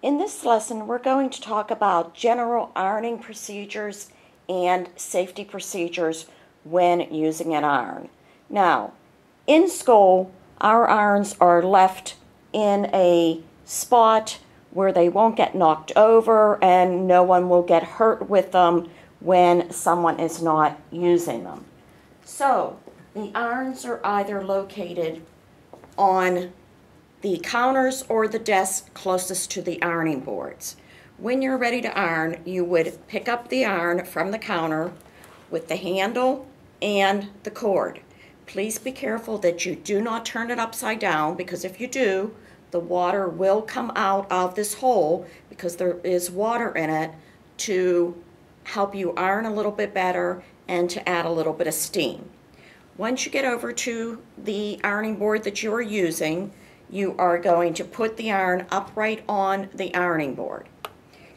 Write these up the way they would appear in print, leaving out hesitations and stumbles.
In this lesson, we're going to talk about general ironing procedures and safety procedures when using an iron. Now, in school, our irons are left in a spot where they won't get knocked over and no one will get hurt with them when someone is not using them. So, the irons are either located on the counters or the desk closest to the ironing boards. When you're ready to iron, you would pick up the iron from the counter with the handle and the cord. Please be careful that you do not turn it upside down, because if you do, the water will come out of this hole because there is water in it to help you iron a little bit better and to add a little bit of steam. Once you get over to the ironing board that you are using, you are going to put the iron upright on the ironing board.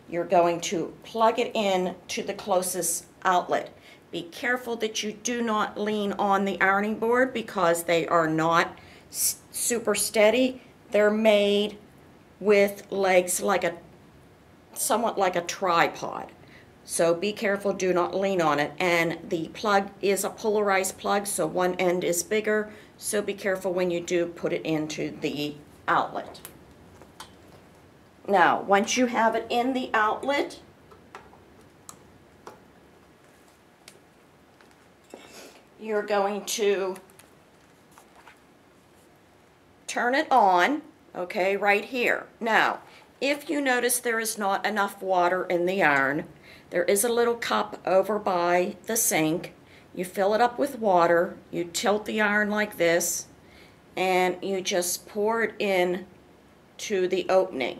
You're going to plug it in to the closest outlet. Be careful that you do not lean on the ironing board because they are not super steady. They're made with legs somewhat like a tripod. So be careful, do not lean on it. And the plug is a polarized plug, so one end is bigger, so be careful when you do put it into the outlet. Now, once you have it in the outlet, you're going to turn it on, okay, right here. Now, if you notice there is not enough water in the iron, there is a little cup over by the sink. You fill it up with water, you tilt the iron like this, and you just pour it in to the opening.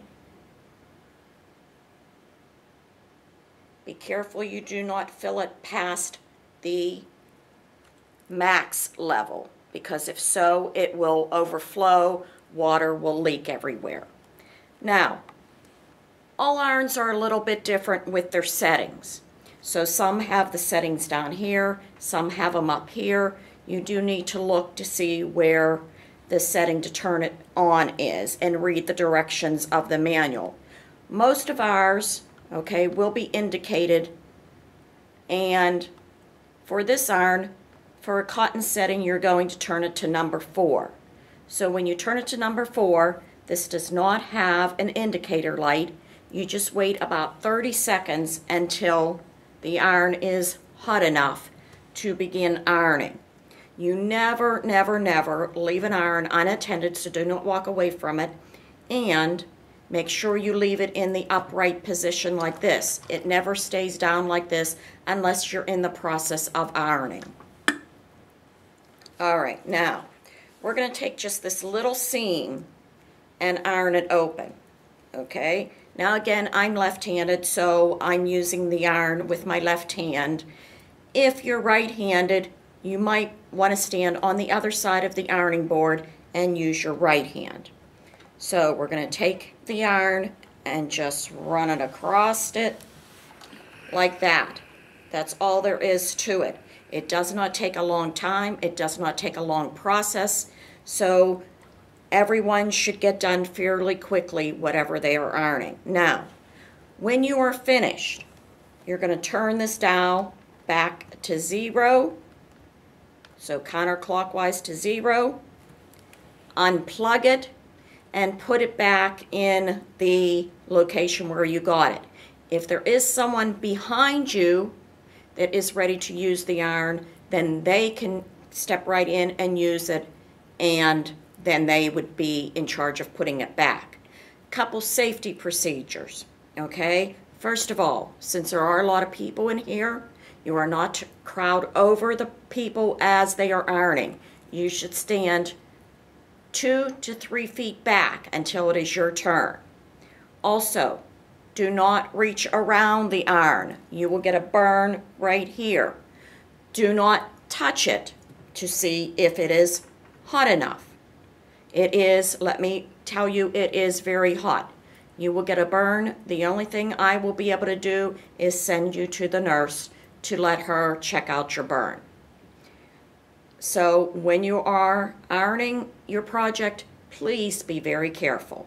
Be careful you do not fill it past the max level, because if so, it will overflow, water will leak everywhere. Now, all irons are a little bit different with their settings. So some have the settings down here, some have them up here. You do need to look to see where the setting to turn it on is and read the directions of the manual. Most of ours, okay, will be indicated, and for this iron, for a cotton setting, you're going to turn it to number 4. So when you turn it to number 4, this does not have an indicator light. You just wait about 30 seconds until the iron is hot enough to begin ironing. You never, never, never leave an iron unattended, so do not walk away from it. And make sure you leave it in the upright position like this. It never stays down like this unless you're in the process of ironing. All right, now we're going to take just this little seam and iron it open, okay? Now again, I'm left-handed, so I'm using the iron with my left hand. If you're right-handed, you might want to stand on the other side of the ironing board and use your right hand. So we're going to take the iron and just run it across it like that. That's all there is to it. It does not take a long time. It does not take a long process. So everyone should get done fairly quickly, whatever they are ironing. Now, when you are finished, you're going to turn this dial back to 0, so counterclockwise to 0, unplug it, and put it back in the location where you got it. If there is someone behind you that is ready to use the iron, then they can step right in and use it, and then they would be in charge of putting it back. Couple safety procedures, okay? First of all, since there are a lot of people in here, you are not to crowd over the people as they are ironing. You should stand 2 to 3 feet back until it is your turn. Also, do not reach around the iron. You will get a burn right here. Do not touch it to see if it is hot enough. It is, let me tell you, it is very hot. You will get a burn. The only thing I will be able to do is send you to the nurse to let her check out your burn. So when you are ironing your project, please be very careful.